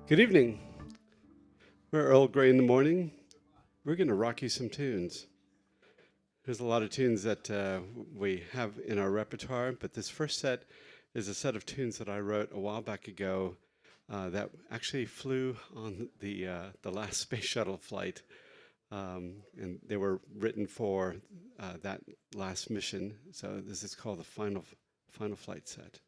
Good evening. We're Earl Grey in the morning. We're going to rock you some tunes. There's a lot of tunes that we have in our repertoire, but this first set is a set of tunes that I wrote a while back ago that actually flew on the last space shuttle flight, and they were written for that last mission. So this is called the final flight set.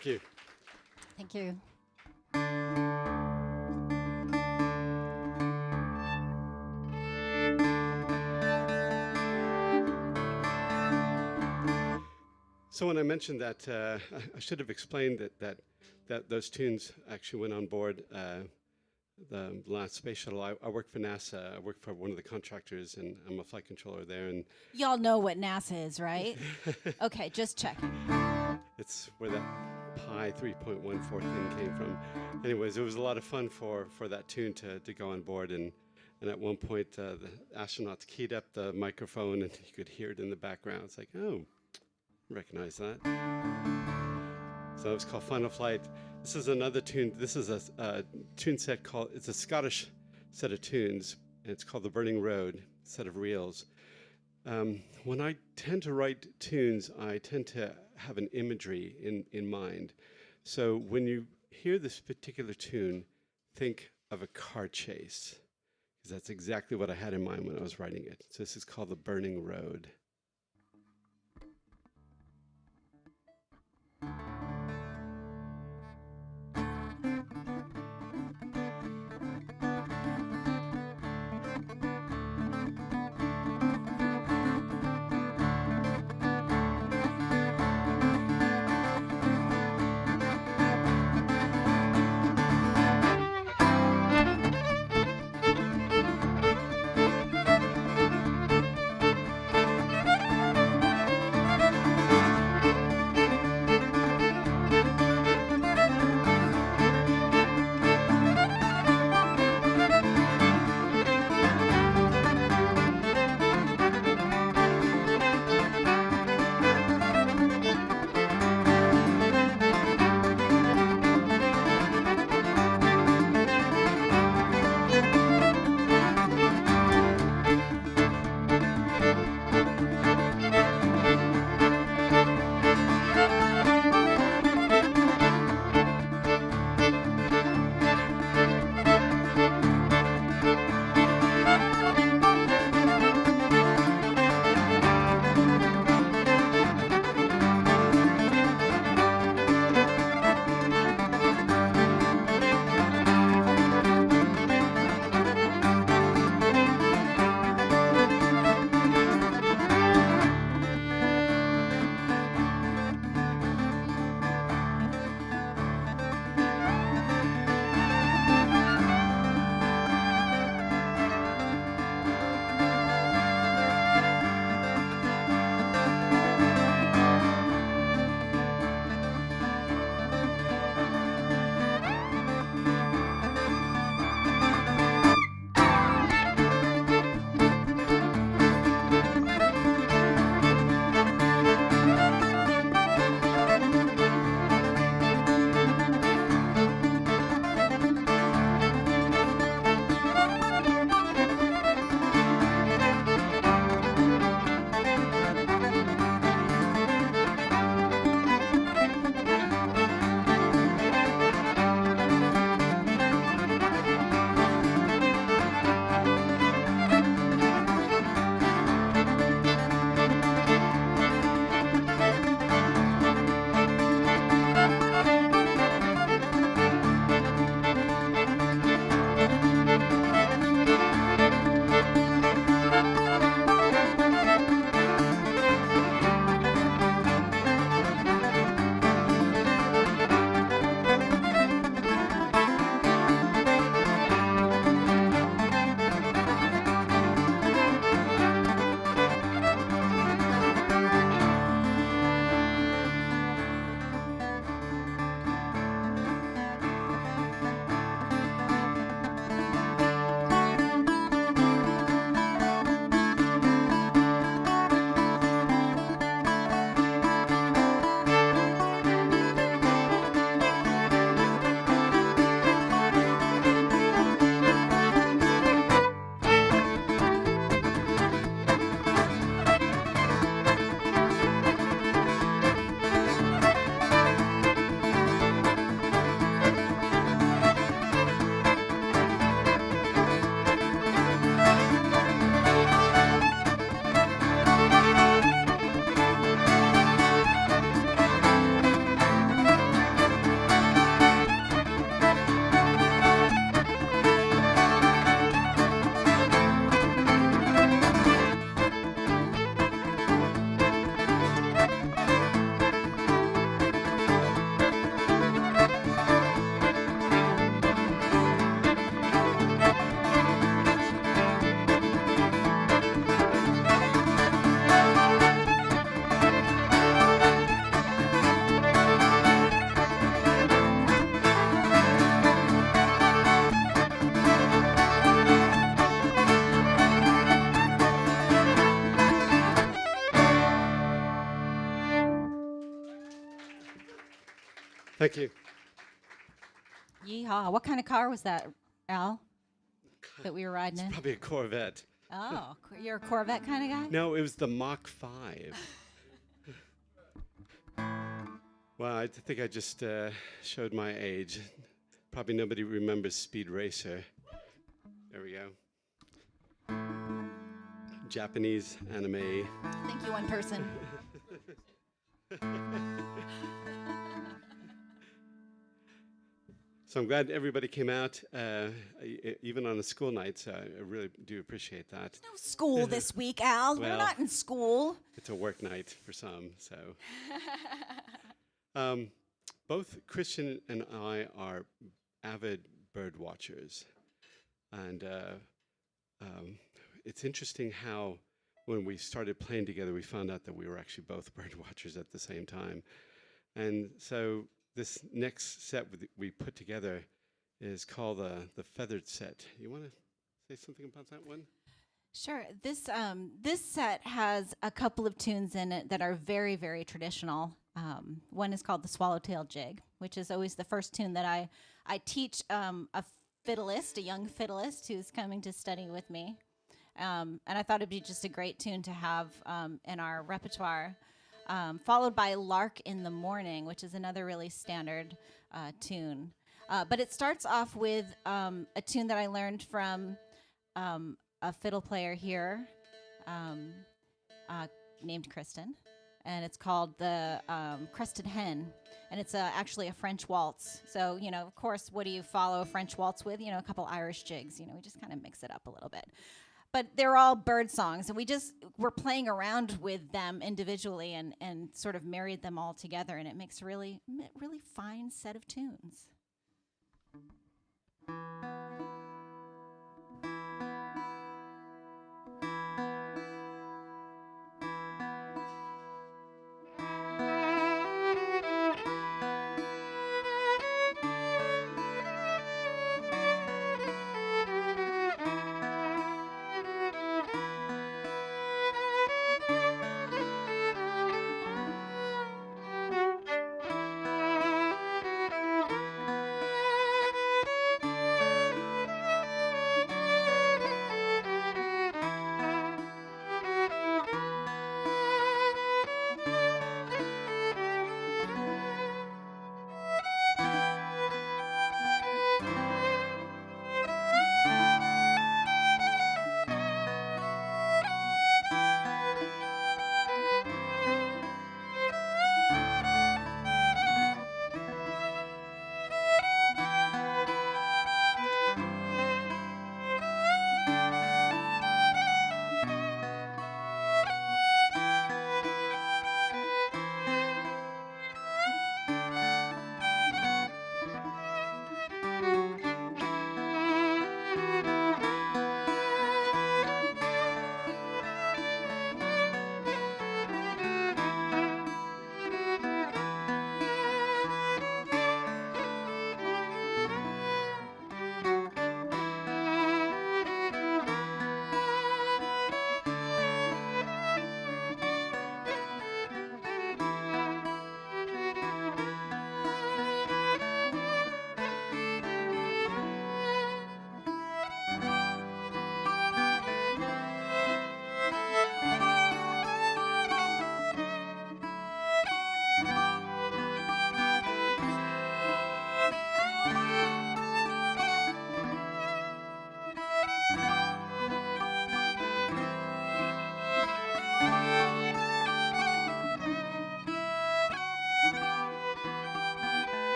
Thank you. Thank you. So when I mentioned that, I should have explained that those tunes actually went on board the last space shuttle. I work for NASA. I work for one of the contractors, and I'm a flight controller there. And Y'all know what NASA is, right? Okay, just checking. it's where that Pi 3.14 thing came from. Anyways, it was a lot of fun for that tune to go on board. And at one point, the astronauts keyed up the microphone, and you could hear it in the background. It's like, oh, recognize that. So it was called Final Flight. This is another tune. This is a tune set called, it's a Scottish set of tunes, and it's called The Burning Road, set of reels. When I tend to write tunes, I tend to have an imagery in mind. So when you hear this particular tune, think of a car chase, because that's exactly what I had in mind when I was writing it. So this is called The Burning Road. Thank you. Yeehaw. What kind of car was that, Al, that we were riding It's in? probably a Corvette. Oh, you're a Corvette kind of guy? No, it was the Mach 5. Well, I think I just showed my age. Probably nobody remembers Speed Racer. There we go. Japanese anime. Thank you, one person. So I'm glad everybody came out, even on a school night. So I really do appreciate that. No school this week, Al. We're Well. not in school. It's a work night for some. So both Christian and I are avid bird watchers, and it's interesting how when we started playing together, we found out that we were actually both bird watchers at the same time. And so this next set we put together is called the feathered set. You want to say something about that one? Sure. This set has a couple of tunes in it that are very, very traditional. One is called the Swallowtail Jig, which is always the first tune that I teach a young fiddleist who's coming to study with me. And I thought it'd be just a great tune to have in our repertoire. Followed by Lark in the Morning, which is another really standard tune. But it starts off with a tune that I learned from a fiddle player here named Kristen. And it's called the Crested Hen. And it's actually a French waltz. So, of course, what do you follow a French waltz with? A couple Irish jigs. We just kind of mix it up a little bit. But they're all bird songs, and we're playing around with them individually and sort of married them all together, and it makes a really, really fine set of tunes.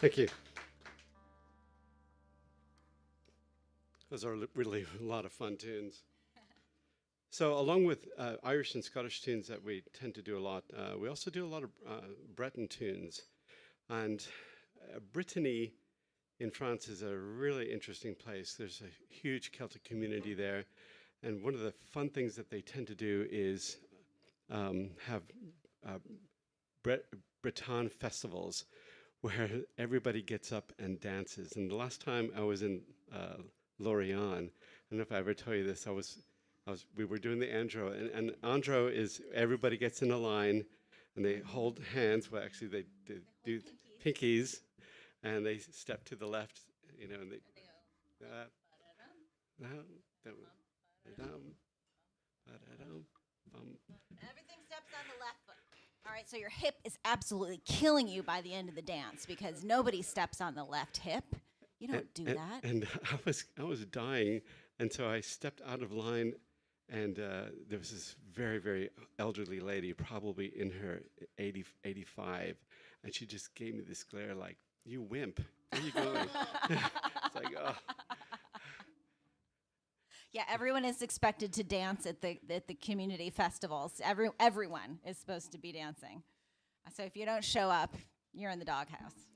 Thank you. Those are really a lot of fun tunes. So along with Irish and Scottish tunes that we tend to do a lot, we also do a lot of Breton tunes. And Brittany in France is a really interesting place. There's a huge Celtic community there. And one of the fun things that they tend to do is have uh, Breton festivals where everybody gets up and dances. And the last time I was in Lorient, I don't know if I ever told you this, we were doing the andro, and andro is everybody gets in a line and they hold hands. Well, actually, they do pinkies, and they step to the left, and they. Everything steps on the left foot. All right, so your hip is absolutely killing you by the end of the dance because nobody steps on the left hip. You don't do that. And I was dying, and so I stepped out of line, and there was this very, very elderly lady, probably in her 80, 85, and she just gave me this glare like, "You wimp, where are you going?" It's like, oh. Yeah, everyone is expected to dance at the community festivals. Everyone is supposed to be dancing. So if you don't show up, you're in the doghouse.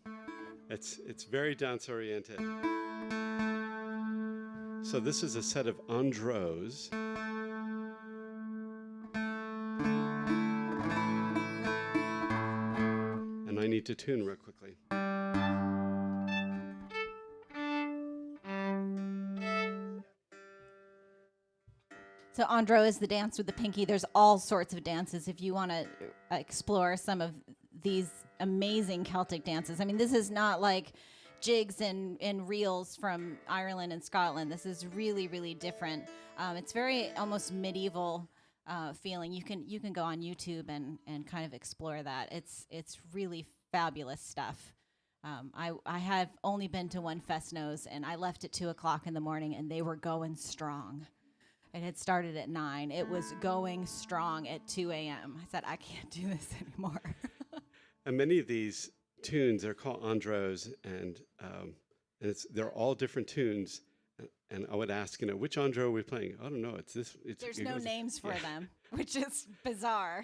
It's very dance oriented. So this is a set of andros. And I need to tune real quickly. So andro is the dance with the pinky. There's all sorts of dances if you want to explore some of these amazing Celtic dances. I mean, this is not like jigs and reels from Ireland and Scotland. This is really, really different. It's very almost medieval feeling. You can go on YouTube and kind of explore that. It's really fabulous stuff. I have only been to one Festnos, and I left at 2:00 in the morning, and they were going strong. It had started at 9. It was going strong at 2 a.m. I said, I can't do this anymore. And many of these tunes are called andros, and they're all different tunes. And I would ask, which andro are we playing? I don't know. There's no names for them, which is bizarre.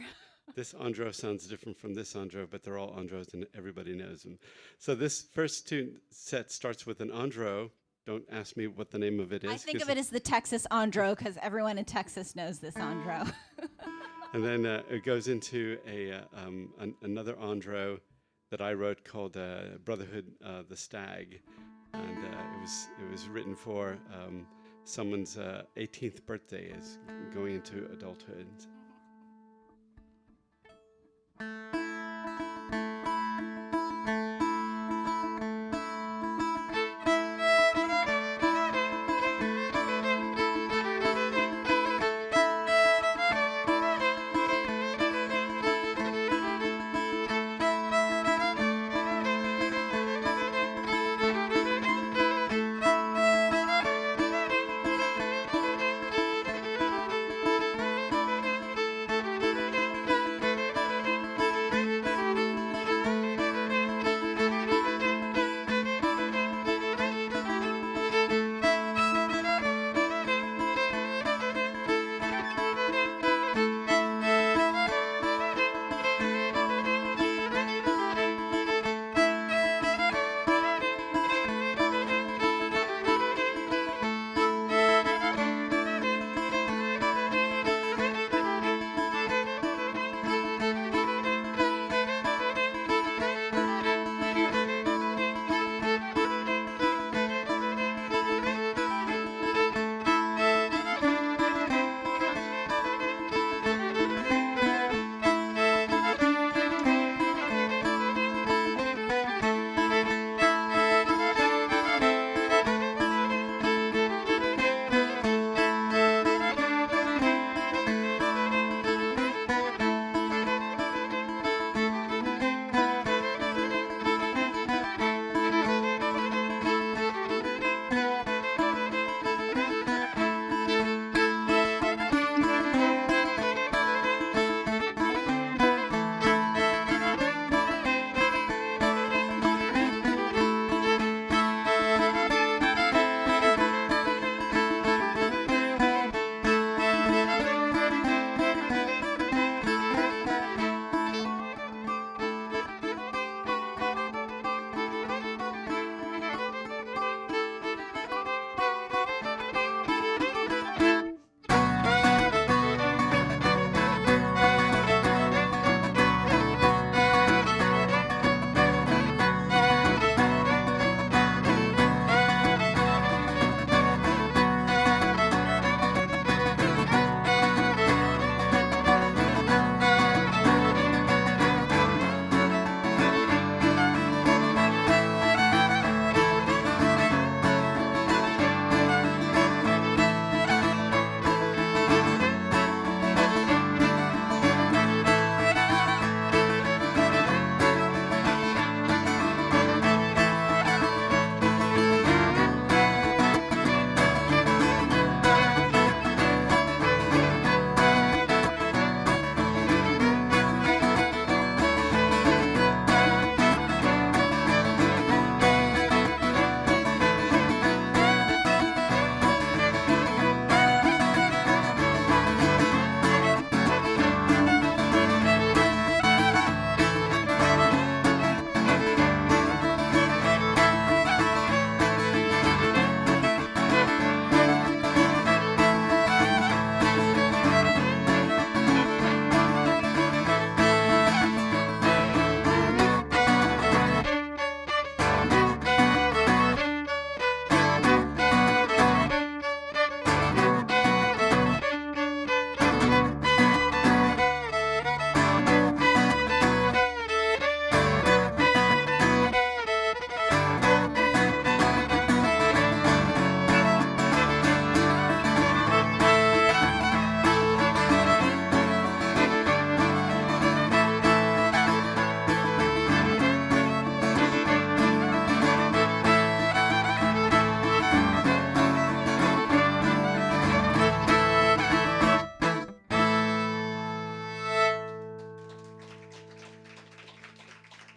This andro sounds different from this andro, but they're all andros, and everybody knows them. So this first tune set starts with an andro. Don't ask me what the name of it is. I think of it as the Texas andro because everyone in Texas knows this andro. And then it goes into another andro that I wrote called Brotherhood the Stag, and it was written for someone's 18th birthday is going into adulthood.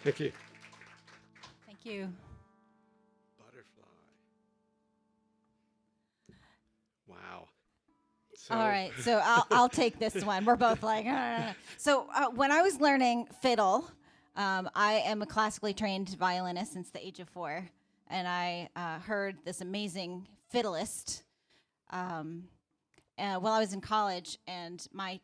Thank you. Thank you. Butterfly. Wow. All So, right, so I'll take this one. We're both like, "Ah." So when I was learning fiddle, I am a classically trained violinist since the age of 4, and I heard this amazing fiddleist while I was in college, and my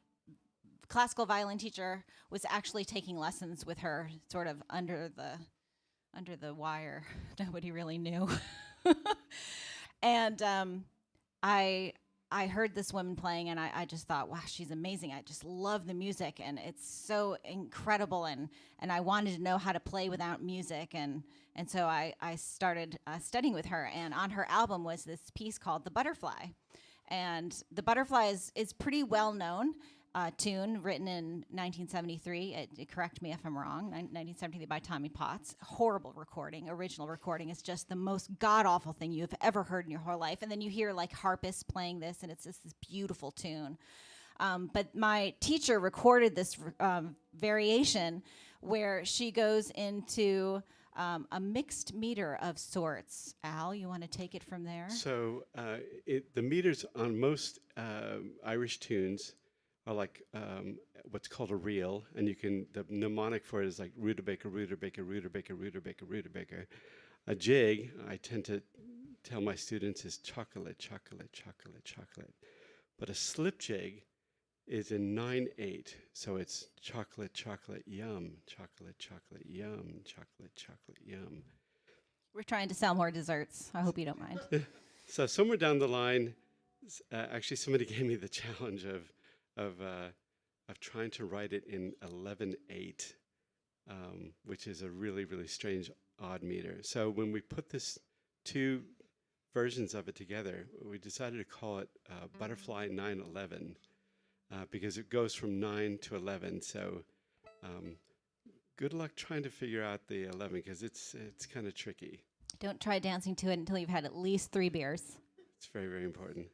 classical violin teacher was actually taking lessons with her, sort of under the wire. Nobody really knew, and I I heard this woman playing and I just thought, wow, she's amazing. I just love the music and it's so incredible and I wanted to know how to play without music and so I started studying with her and on her album was this piece called The Butterfly. And The Butterfly is pretty well known tune written in 1973. Correct me if I'm wrong. 1973 by Tommy Potts. Horrible recording. Original recording is just the most god awful thing you've ever heard in your whole life. And then you hear like harpists playing this, and it's just this beautiful tune. But my teacher recorded this variation where she goes into a mixed meter of sorts. Al, you want to take it from there? so the meters on most Irish tunes are like what's called a reel, and the mnemonic for it is like rutabaker, rutabaker, rutabaker, rutabaker, rutabaker. A jig, I tend to tell my students, is chocolate, chocolate, chocolate, chocolate. But a slip jig is in 9/8, so it's chocolate, chocolate, yum, chocolate, chocolate, yum, chocolate, chocolate, yum. We're trying to sell more desserts. I hope you don't mind. So somewhere down the line, actually somebody gave me the challenge of trying to write it in 11/8, which is a really really strange odd meter. So when we put this two versions of it together, we decided to call it Butterfly 9/11 because it goes from 9 to 11. So good luck trying to figure out the 11 because it's kind of tricky. Don't try dancing to it until you've had at least 3 beers. It's very very important.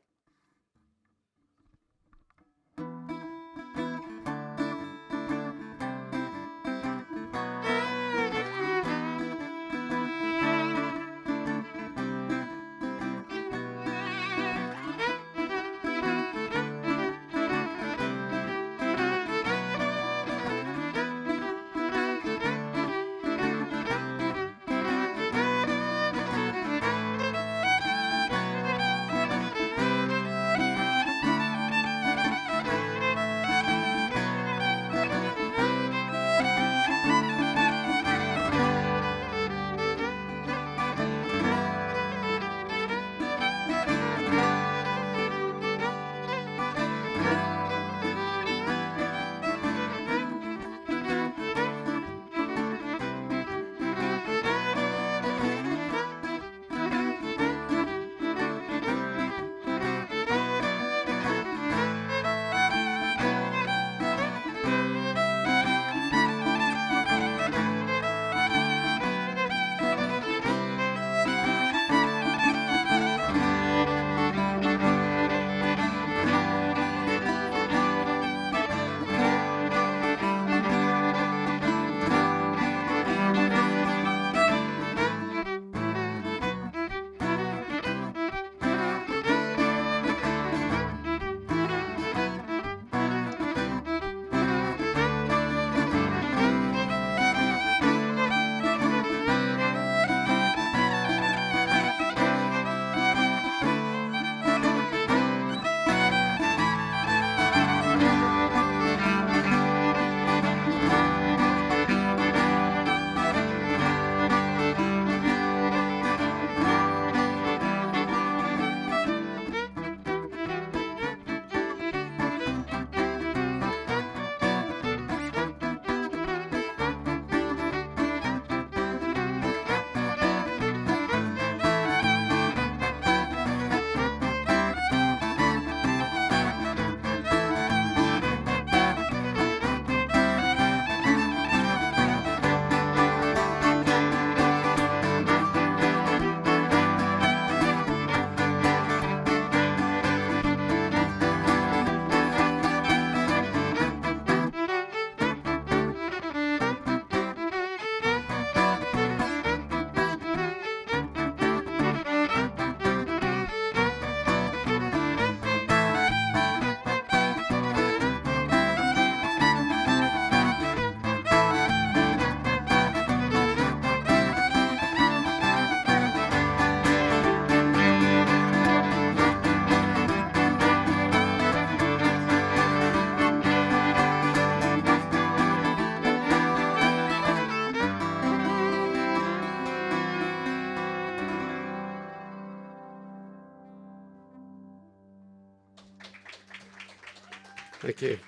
Thank you.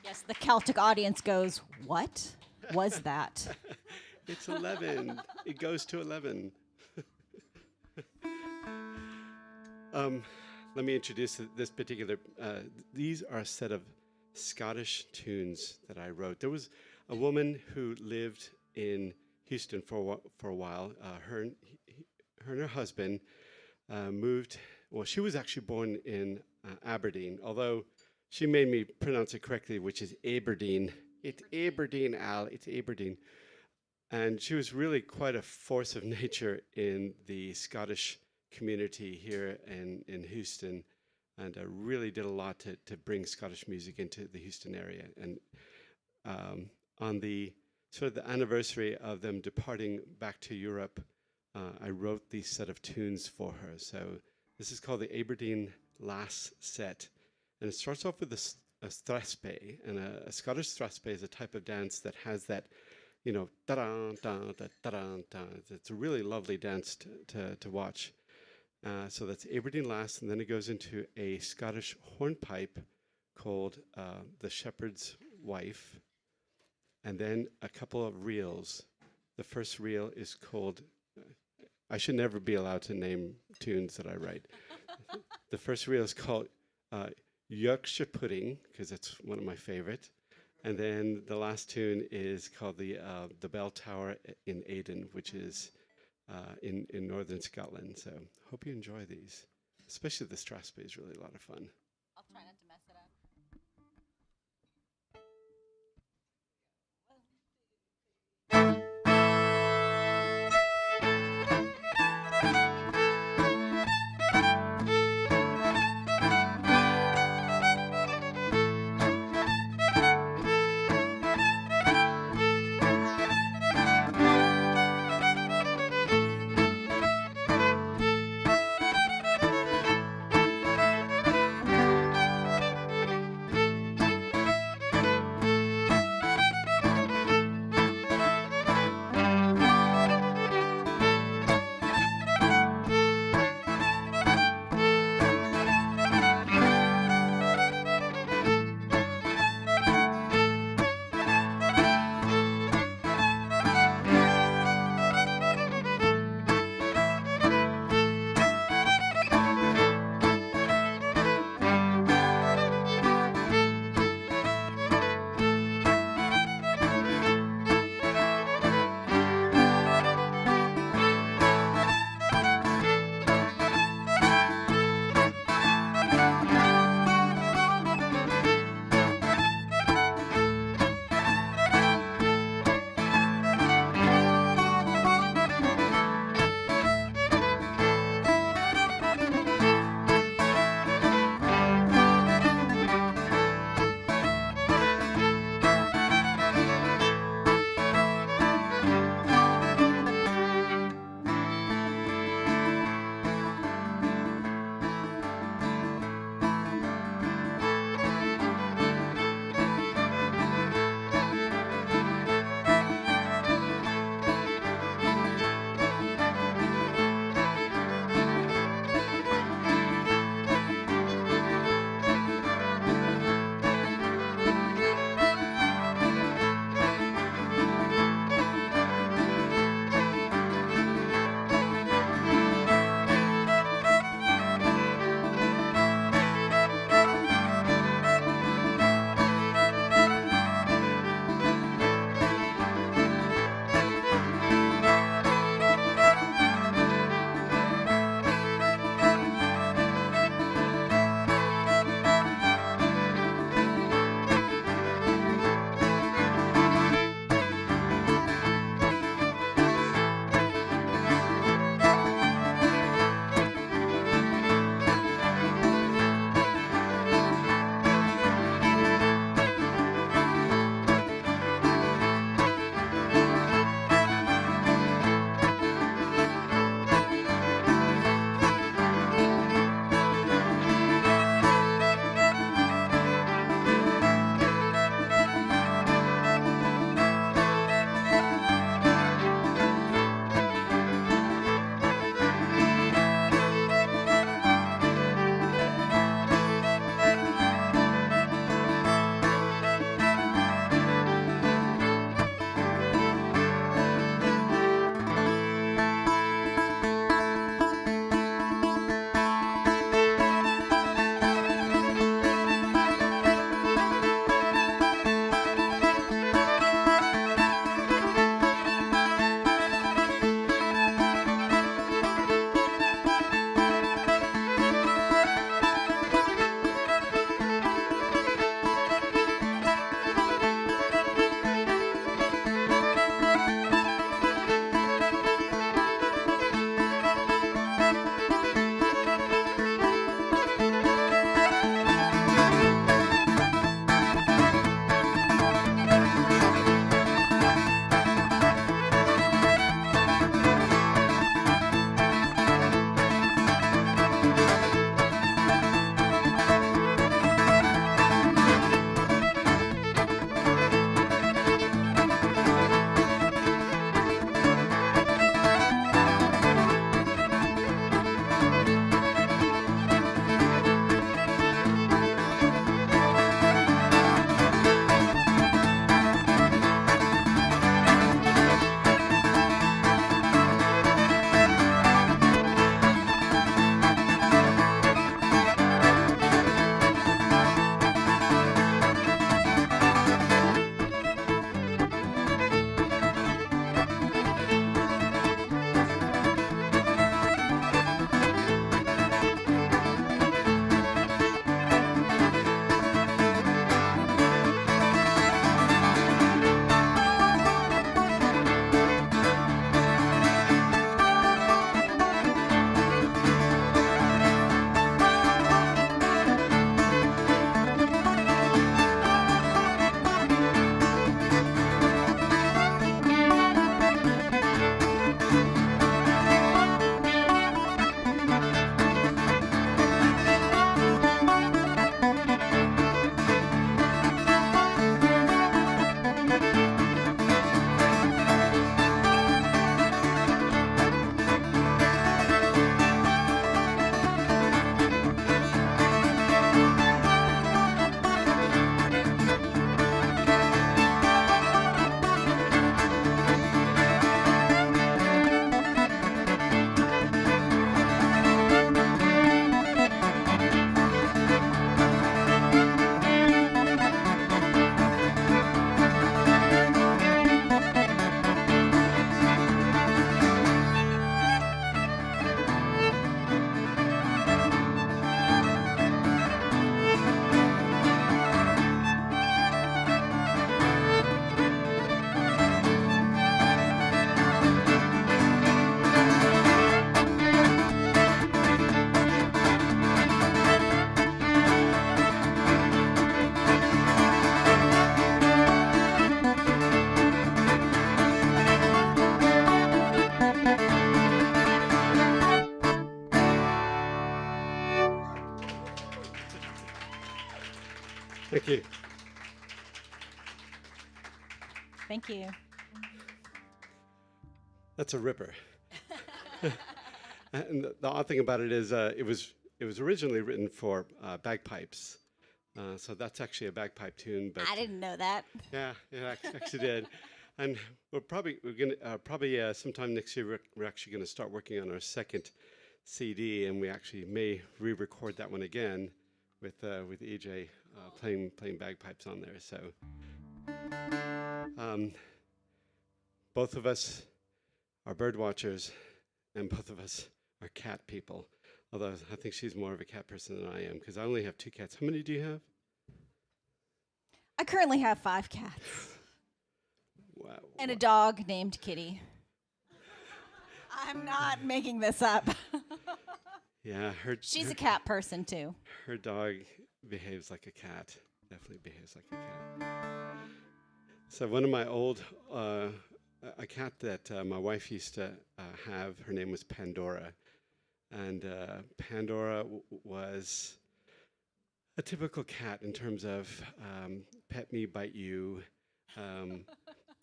Yes, the Celtic audience goes, "What was that?" It's 11. It goes to 11. Um, Let me introduce this particular. These are a set of Scottish tunes that I wrote. There was a woman who lived in Houston for a while. Her and her husband moved. Well, she was actually born in Aberdeen, although she made me pronounce it correctly, which is Aberdeen. It's Aberdeen, Al. It's Aberdeen. And she was really quite a force of nature in the Scottish community here in Houston, and really did a lot to bring Scottish music into the Houston area. And on the sort of the anniversary of them departing back to Europe, I wrote these set of tunes for her. So this is called the Aberdeen Lass Set, and it starts off with a strathspey, and a Scottish strathspey is a type of dance that has that, da-da, da, da, da, da. It's a really lovely dance to watch. So that's Aberdeen Lass, and then it goes into a Scottish hornpipe called the Shepherd's Wife, and then a couple of reels. The first reel is called, I should never be allowed to name tunes that I write. The first reel is called Yorkshire Pudding, because it's one of my favorite. And then the last tune is called the Bell Tower in Aidan, which is in northern Scotland. So hope you enjoy these. Especially the Strathspey is really a lot of fun. I'll try not to mess it up. Thank you. Thank you. That's a ripper. And the odd thing about it is, it was originally written for bagpipes. So that's actually a bagpipe tune, but I didn't know that. yeah, actually did. And we're gonna probably sometime next year we're actually gonna start working on our second CD, and we actually may re-record that one again with EJ playing bagpipes on there. So both of us are bird watchers, and both of us are cat people. Although I think she's more of a cat person than I am, because I only have 2 cats. How many do you have? I currently have 5 cats Wow. and a dog named Kitty. I'm not making this up. Yeah, She's a cat person too. her dog behaves like a cat. Definitely behaves like a cat. So one of my old, a cat that my wife used to have, her name was Pandora. And Pandora was a typical cat in terms of pet me, bite you.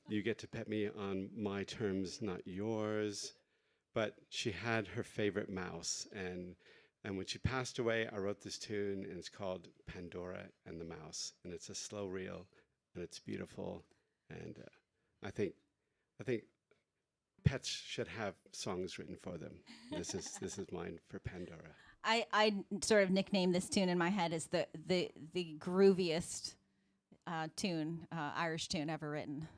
You get to pet me on my terms, not yours. But she had her favorite mouse, and when she passed away, I wrote this tune, and it's called Pandora and the Mouse, and it's a slow reel, and it's beautiful, and I think pets should have songs written for them. This is mine for Pandora. I sort of nicknamed this tune in my head as the grooviest tune, Irish tune ever written.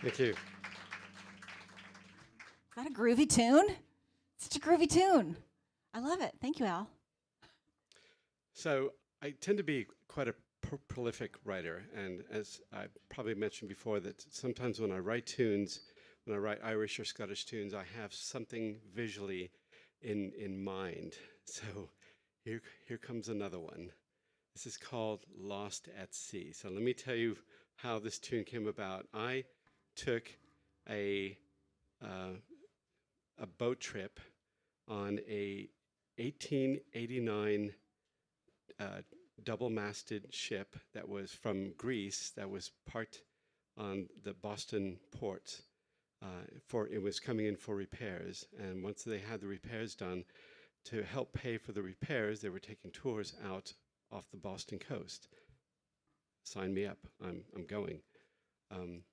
Thank you. Is that a groovy tune? Such a groovy tune. I love it. Thank you, Al. So I tend to be quite a prolific writer, and as I probably mentioned before, that sometimes when I write tunes, when I write Irish or Scottish tunes, I have something visually in mind. So here comes another one. This is called Lost at Sea. So let me tell you how this tune came about. I took a a boat trip on a 1889 double-masted ship that was from Greece that was parked on the Boston port. For it was coming in for repairs, and once they had the repairs done, to help pay for the repairs, they were taking tours out off the Boston coast. Sign me up. I'm going. Um,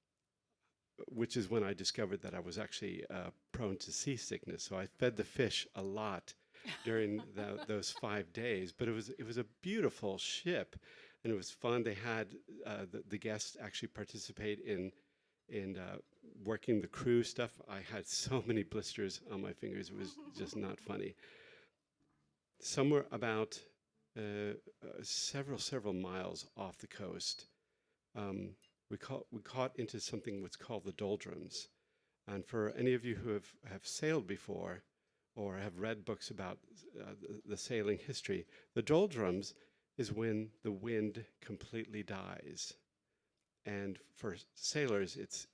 which is when I discovered that I was actually prone to seasickness. So I fed the fish a lot during those 5 days. But it was a beautiful ship, and it was fun. They had the guests actually participate in working the crew stuff. I had so many blisters on my fingers. It was just not funny. Somewhere about several miles off the coast, we caught into something what's called the doldrums. And for any of you who have sailed before or have read books about the sailing history, the doldrums is when the wind completely dies. And for sailors, it's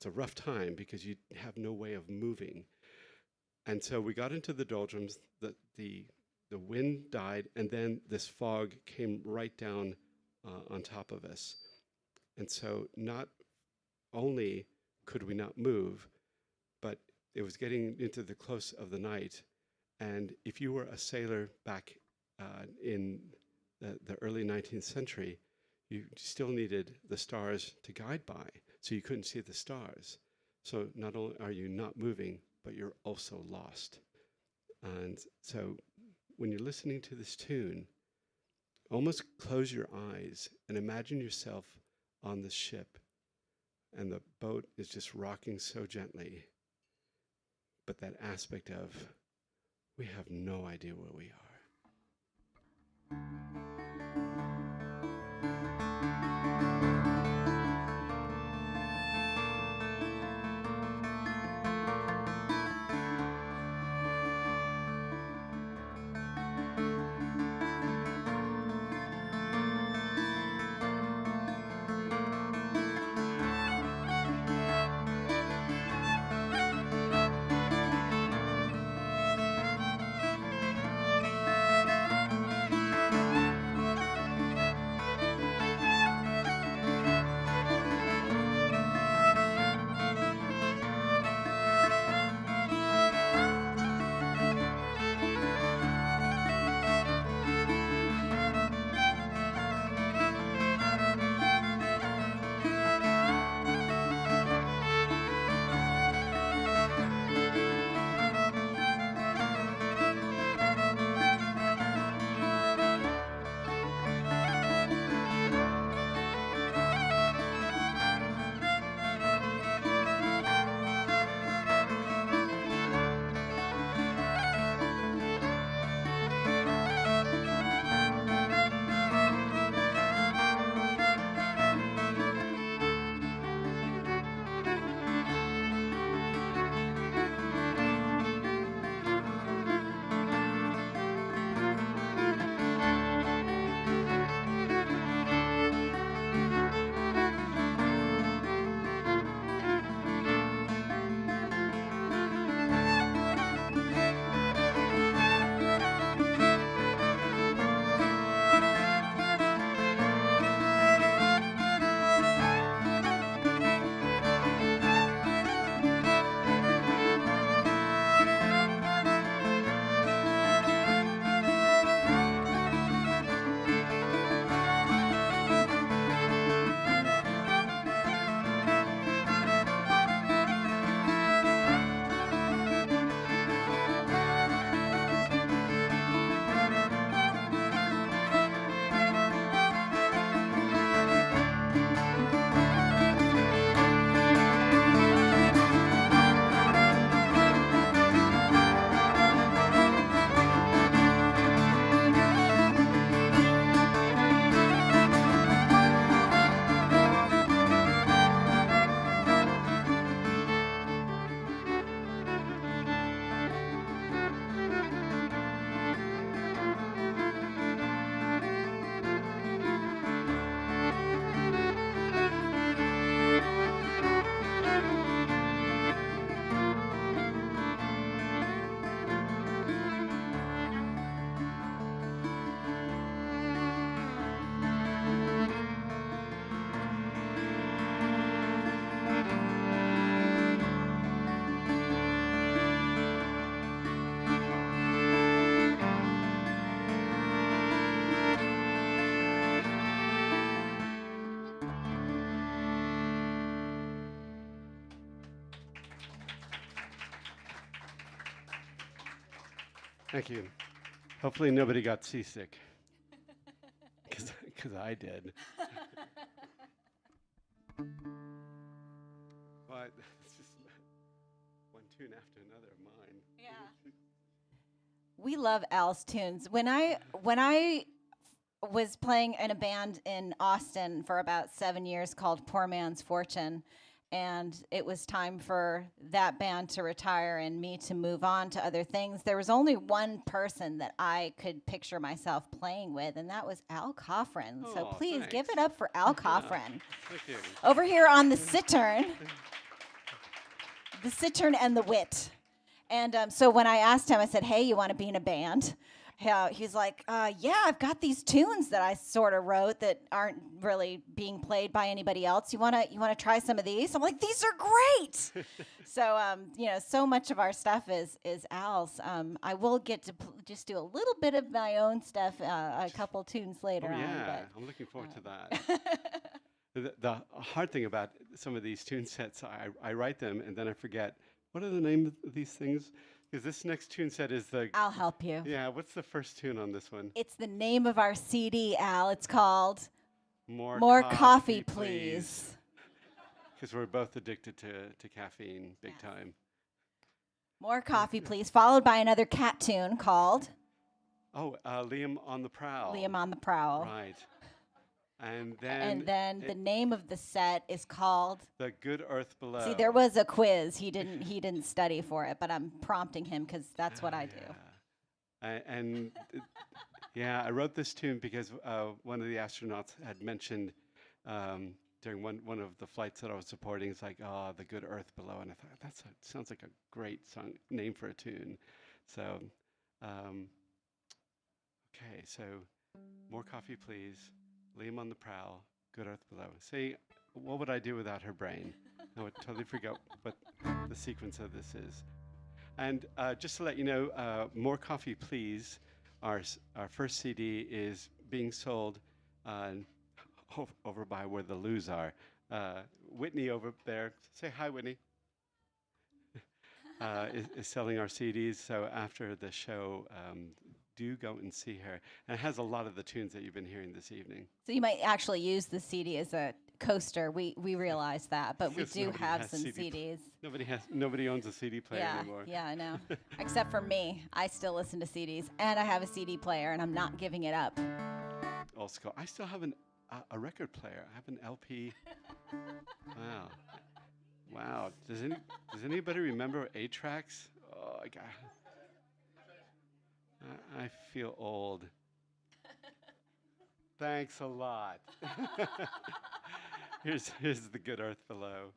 a rough time because you have no way of moving. And so we got into the doldrums, the wind died, and then this fog came right down on top of us. And so not only could we not move, but it was getting into the close of the night. And if you were a sailor back in the early 19th century, you still needed the stars to guide by, so you couldn't see the stars. So not only are you not moving, but you're also lost. And so when you're listening to this tune, almost close your eyes and imagine yourself on the ship, and the boat is just rocking so gently. But that aspect of, we have no idea where we are. Thank you. Hopefully nobody got seasick, because I did. But it's just one tune after another of mine. Yeah. We love Al's tunes. When I was playing in a band in Austin for about 7 years called Poor Man's Fortune, and it was time for that band to retire and me to move on to other things. There was only one person that I could picture myself playing with, and that was Al Coffrin. So Oh, please give thanks. it up for Al Yeah. Coffrin. Thank you. Over here on the cittern and the wit. And so when I asked him, I said, "Hey, you want to be in a band?" He's like, "Yeah, I've got these tunes that I sort of wrote that aren't really being played by anybody else. You wanna try some of these?" I'm like, "These are great." So so much of our stuff is Al's. I will get to just do a little bit of my own stuff a couple tunes later Oh, on. yeah. I'm looking forward to that. The hard thing about some of these tune sets, I write them and then I forget. What are the name of these things? Because this next tune set is the. I'll help you. Yeah, what's the first tune on this one? It's the name of our CD, Al. It's called More, More Coffee, Please. Because we're both addicted to caffeine big Yes. time. More Coffee, Please, followed by another cat tune called Oh, Liam on the Prowl. Liam on the Prowl. Right. And And then then the name of the set is called. The Good Earth Below. See, there was a quiz. He didn't study for it, but I'm prompting him because that's what I do. And yeah, I wrote this tune because one of the astronauts had mentioned during one of the flights that I was supporting, it's like, "Oh, the good Earth below," and I thought sounds like a great song name for a tune. So, okay, so More Coffee, Please. Liam on the Prowl. Good Earth Below. See, what would I do without her brain? I would totally forget what the sequence of this is. And just to let you know, More Coffee, Please, our first CD is being sold over by where the loos are. Whitney over there, say hi, Whitney, is selling our CDs. So after the show, do go and see her. And it has a lot of the tunes that you've been hearing this evening. So you might actually use the CD as a coaster. We realize that, but we Because do nobody have has some CD CDs. Nobody owns a CD player Yeah, anymore. yeah, I know. Except for me, I still listen to CDs, and I have a CD player, and I'm not giving it up. Old school. I still have a record player. I have an LP. Wow. Wow. Does anybody remember 8-tracks? Oh, I feel old. Thanks a lot. here's the good earth below.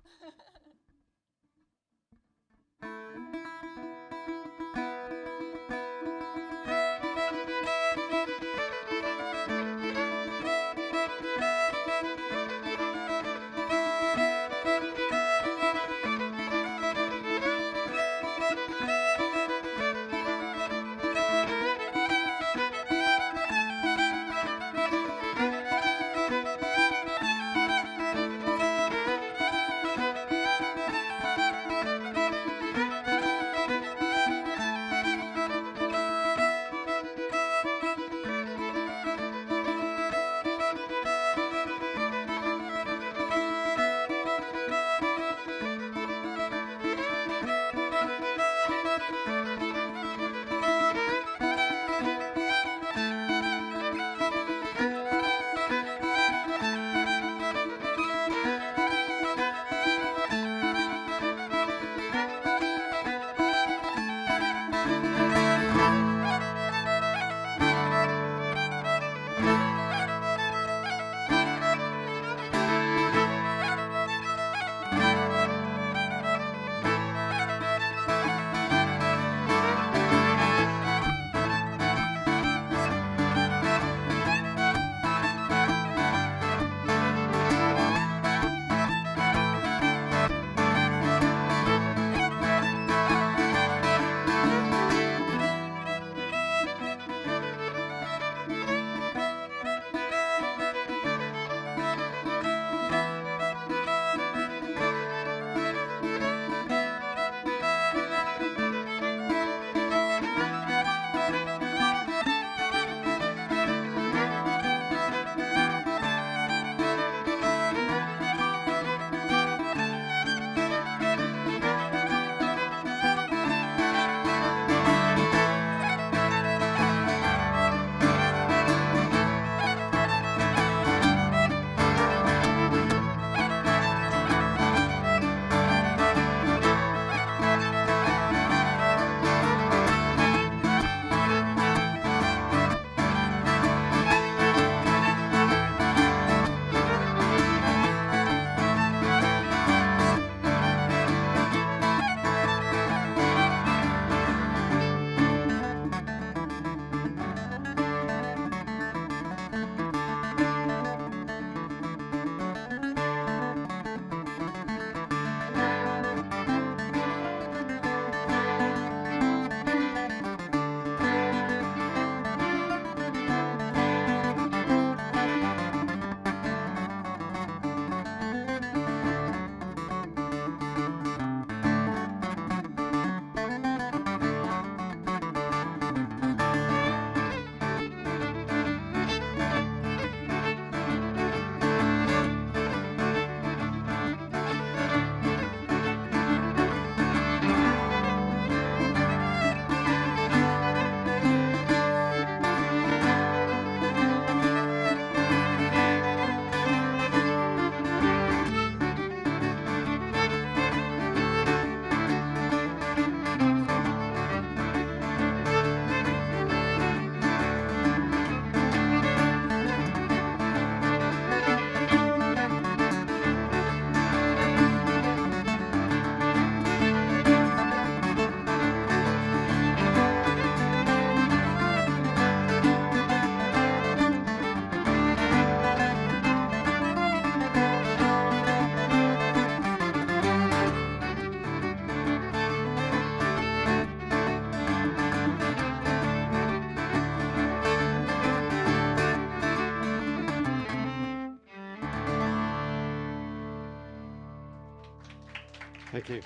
Thank you.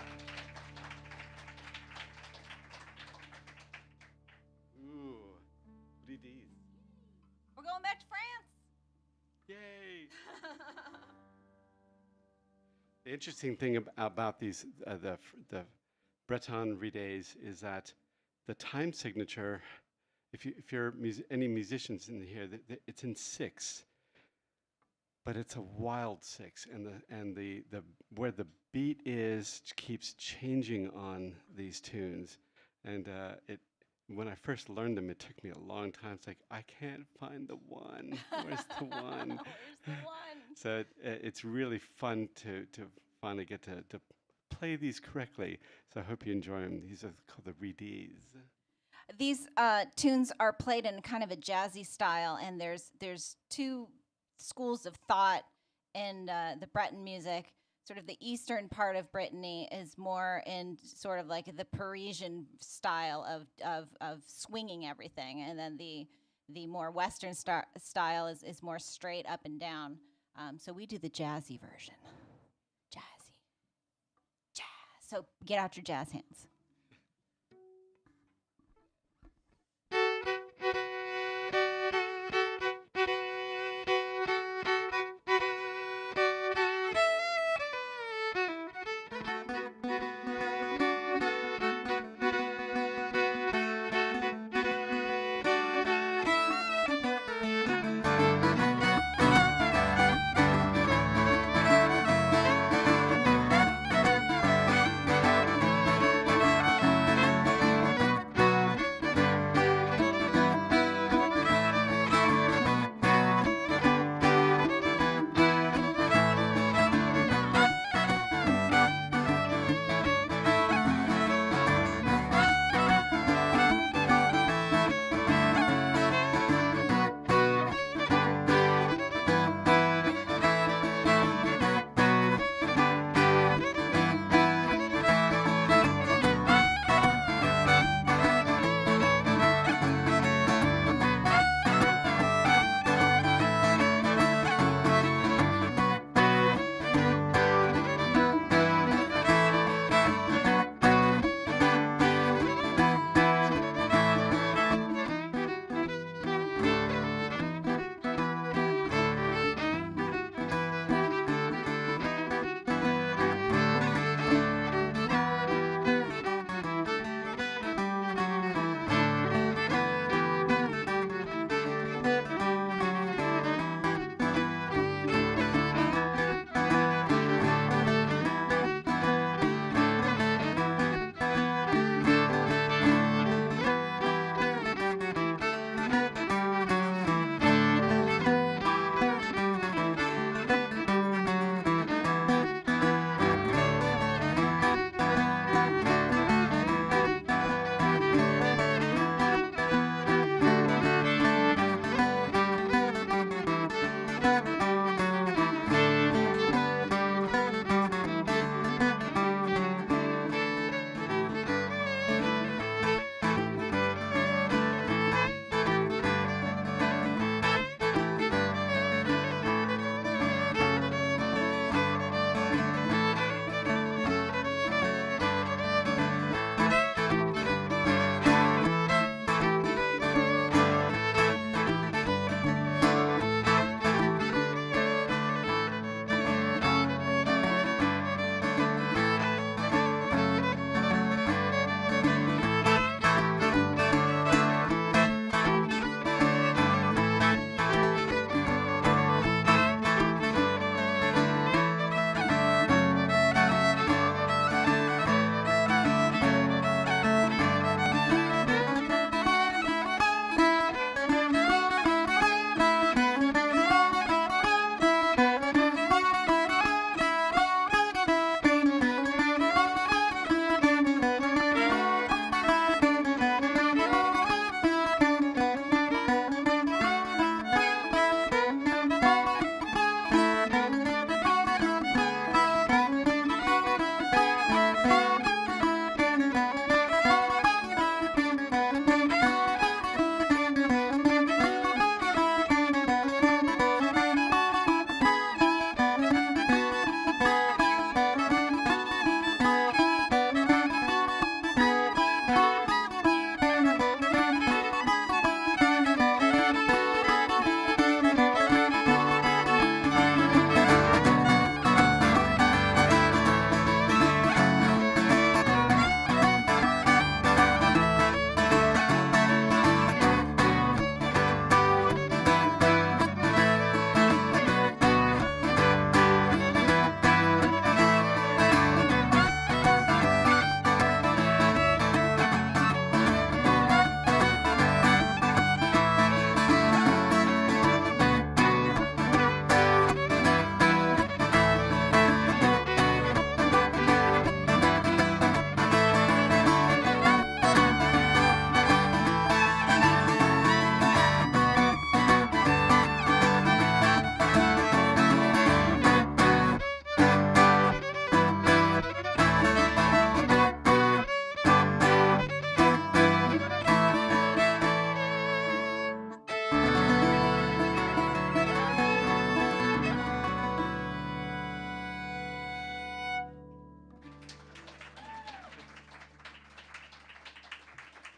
Ooh, Rides. We're going back to France. Yay! The interesting thing about these, the Breton Rides, is that the time signature, if you're any musicians in here, it's in six, but it's a wild six, and the where the beat is keeps changing on these tunes, and it. When I first learned them, it took me a long time. It's like I can't find the one. Where's the one? Where's the one? So it's really fun to finally get to play these correctly. So I hope you enjoy them. These are called the Rides. These tunes are played in kind of a jazzy style, and there's two schools of thought in the Breton music. Sort of the eastern part of Brittany is more in sort of like the Parisian style of swinging everything, and then the more western style is more straight up and down. So we do the jazzy version. Jazzy. Jazz. So get out your jazz hands.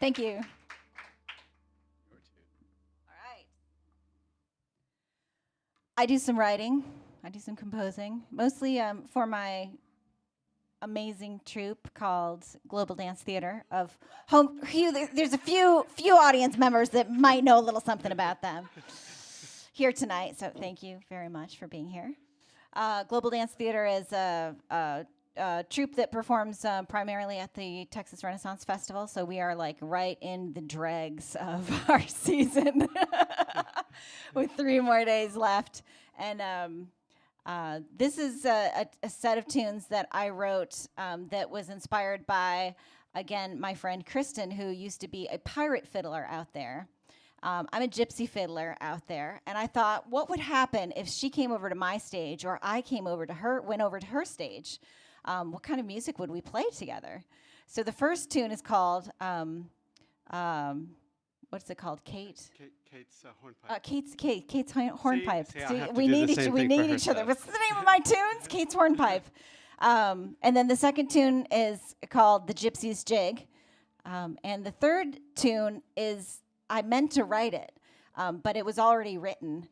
Thank you. All right. I do some writing. I do some composing, mostly for my amazing troupe called Global Dance Theater of home. There's a few audience members that might know a little something about them here tonight. So thank you very much for being here. Global Dance Theater is a troupe that performs primarily at the Texas Renaissance Festival. So we are like right in the dregs of our season with 3 more days left. And this is a set of tunes that I wrote that was inspired by, again, my friend Kristen, who used to be a pirate fiddler out there. I'm a gypsy fiddler out there, and I thought, what would happen if she came over to my stage, or I went over to her stage? What kind of music would we play together? So the first tune is called, what's it called? Kate's hornpipe. Kate's hornpipe. We need each other. What's the name of my tunes? Kate's hornpipe. And then the second tune is called The Gypsy's Jig. And the third tune is, I meant to write it, but it was already written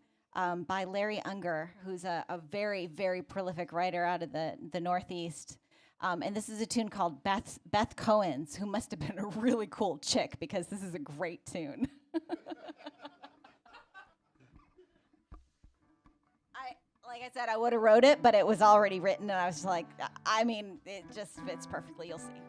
by Larry Unger, who's a very, very prolific writer out of the Northeast. And this is a tune called Beth Cohen's, who must have been a really cool chick, because this is a great tune. Like I said, I would have wrote it, but it was already written, and I was like, I mean, it just fits perfectly. You'll see.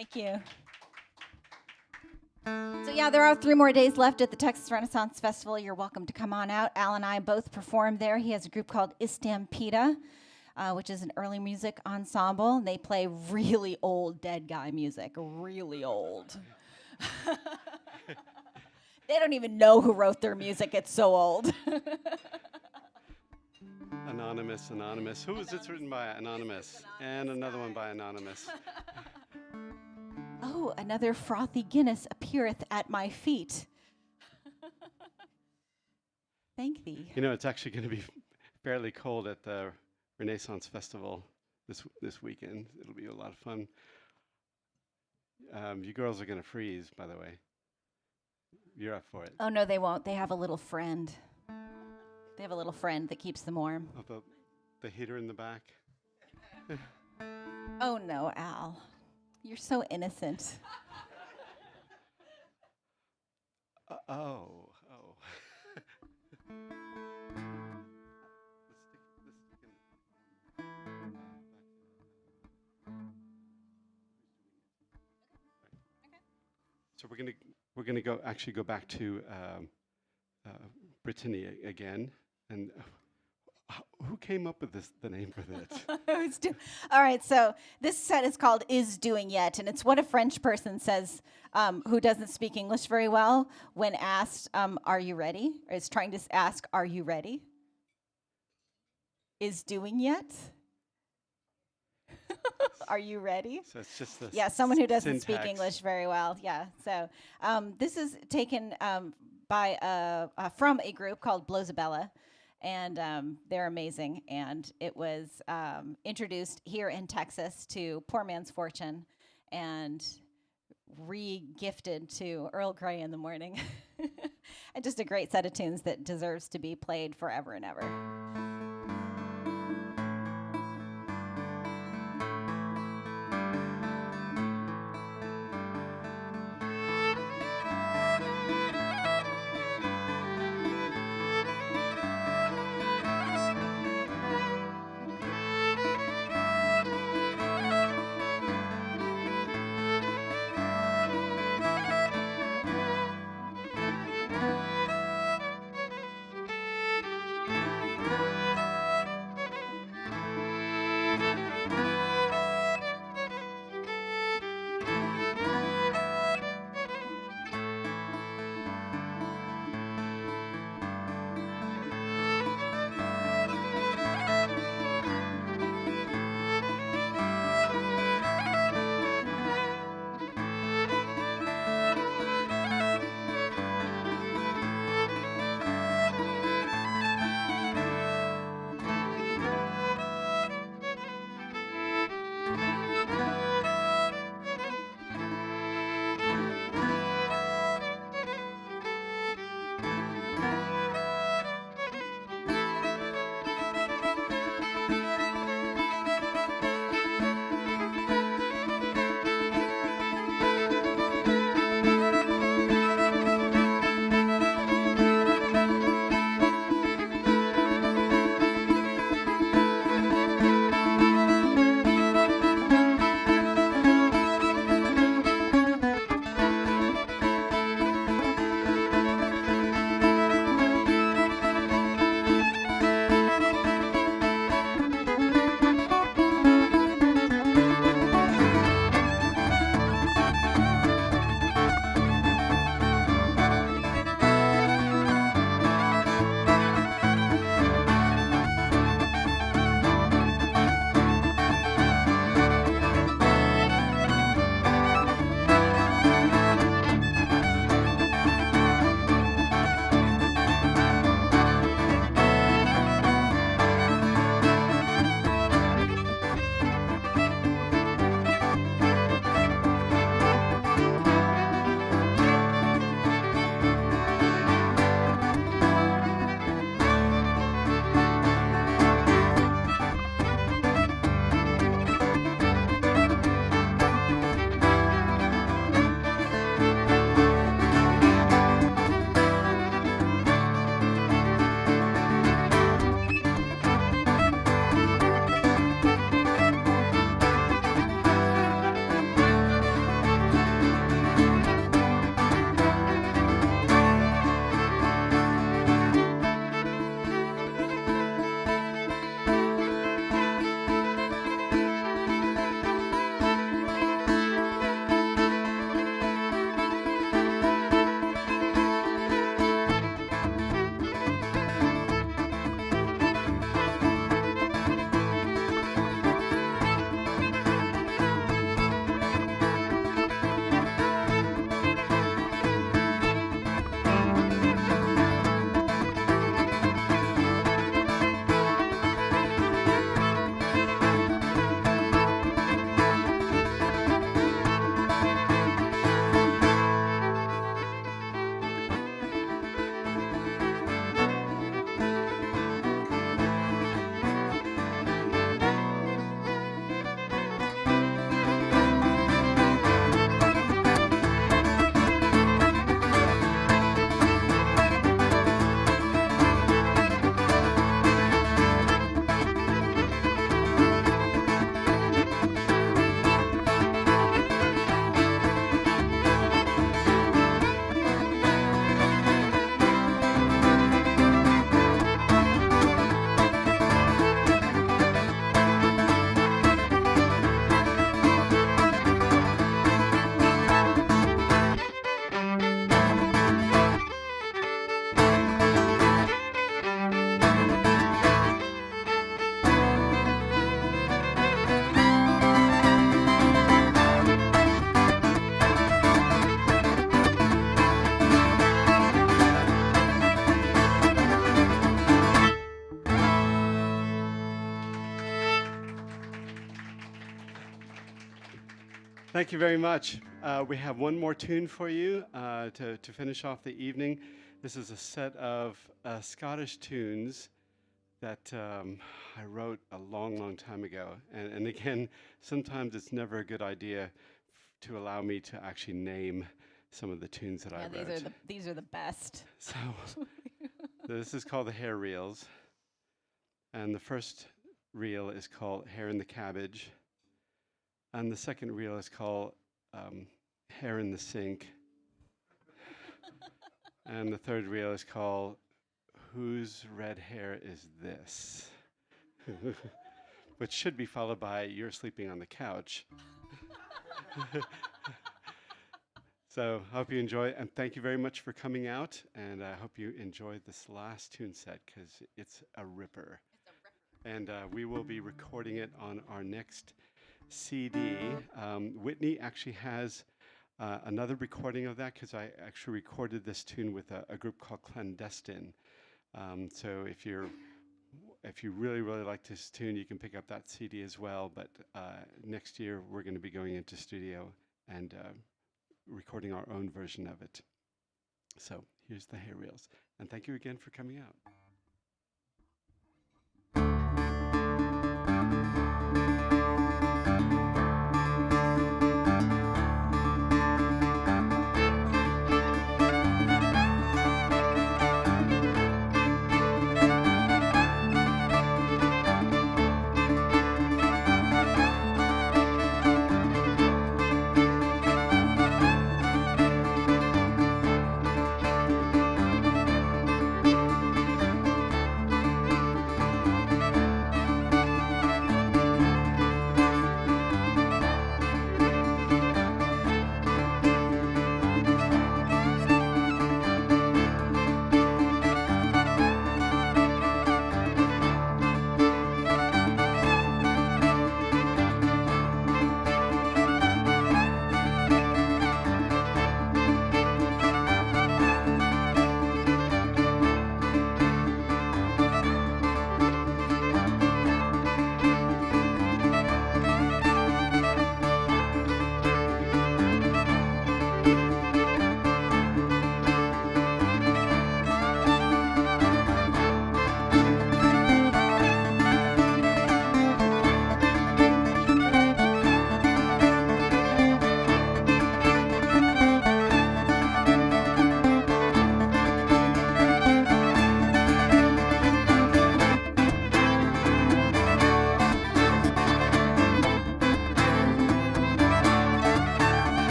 Thank you. So yeah, there are 3 more days left at the Texas Renaissance Festival. You're welcome to come on out. Al and I both performed there. He has a group called Istampita, which is an early music ensemble. They play really old dead guy music, really old. They don't even know who wrote their music. It's so old. Anonymous, anonymous. Who was this written by? Anonymous. And another one by Anonymous. Oh, another frothy Guinness appeareth at my feet. Thank thee. You know, it's actually going to be fairly cold at the Renaissance Festival this weekend. It'll be a lot of fun. You girls are going to freeze, by the way. You're up for it. Oh, no, they won't. They have a little friend. They have a little friend that keeps them warm. Oh, the heater in the back. Oh, no, Al. You're so innocent. Oh. So we're gonna go back to Brittany again, and who came up with the name for this? All right, so this set is called Is Doing Yet, and it's what a French person says who doesn't speak English very well when asked, are you ready? Or is trying to ask, are you ready? Is doing yet? Are you ready? So it's just the someone who doesn't syntax. speak English very well. Yeah. So this is taken from a group called Blozabella, and they're amazing. And it was introduced here in Texas to Poor Man's Fortune, and re-gifted to Earl Grey in the morning. And just a great set of tunes that deserves to be played forever and ever. Thank you very much. We have one more tune for you to finish off the evening. This is a set of Scottish tunes that I wrote a long, long time ago. And again, sometimes it's never a good idea to allow me to actually name some of the tunes that I Yeah, wrote. these are the best. So this is called the Hair Reels. And the first reel is called Hair in the Cabbage. And the second reel is called Hair in the Sink. And the third reel is called Whose Red Hair Is This? Which should be followed by You're Sleeping on the Couch. So I hope you enjoy, and thank you very much for coming out, and I hope you enjoyed this last tune set, because it's a ripper. And we will be recording it on our next CD. Whitney actually has another recording of that, because I actually recorded this tune with a group called Clandestine. So if you really, really like this tune, you can pick up that CD as well. But next year, we're going to be going into studio and recording our own version of it. So here's the Hair Reels. And thank you again for coming out.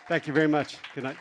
Thank you very much. Good night.